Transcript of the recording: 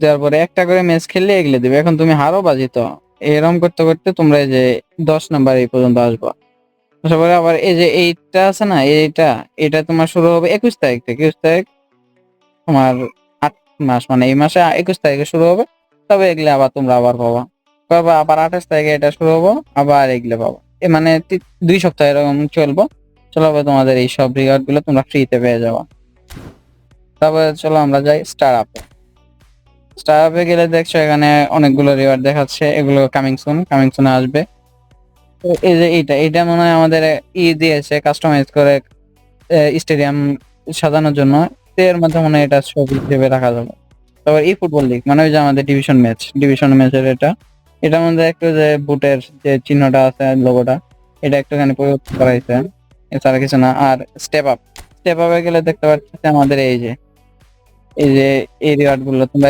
তারপরে একটা করে ম্যাচ খেললে এগুলো দিবে। এখন তুমি হারো বা জিতো, এরকম করতে করতে তোমরা এই যে 10 নাম্বার এই পর্যন্ত আসবা। আসার পরে আবার এই যে এইটা আছে না, এটা তোমার শুরু হবে 21 তারিখ থেকে। 21 তারিখ তোমার 8 মাস, মানে এই মাসে 21 তারিখে শুরু হবে। তবে এগুলো আবার তোমরা আবার পাবা। পাবা আবার 28 তারিখে এটা শুরু হবো, আবার এগুলো পাবা। এ মানে 2 সপ্তাহ এরকম চলবো। চলাবে তোমাদের এই সব রিওয়ার্ড গুলো তোমরা ফ্রিতে পেয়ে যাবা। তারপরে চলো আমরা যাই স্টার আপে। স্টার আপে গেলে দেখছো এখানে অনেকগুলো রিওয়ার্ড দেখাচ্ছে, এগুলো কামিং সুন আসবে। তো এই যে এইটা মনে হয় আমাদের দিয়েছে কাস্টমাইজ করে স্টেডিয়াম সাজানোর জন্য। তো এর মধ্যে মনে হয় এটা ছবি হিসেবে রাখা যাবে। তারপর এই ফুটবল লিগ মানে ওই যে আমাদের ডিভিশন ম্যাচের এটার মধ্যে একটু যে বুটের যে চিহ্নটা আছে, লোগোটা, এটা একটুখানি পরিবর্তন করা হয়েছে, এছাড়া কিছু না। আর স্টেপ আপে গেলে দেখতে পাচ্ছি আমাদের এই যে এই রিওয়ার্ড গুলো তোমরা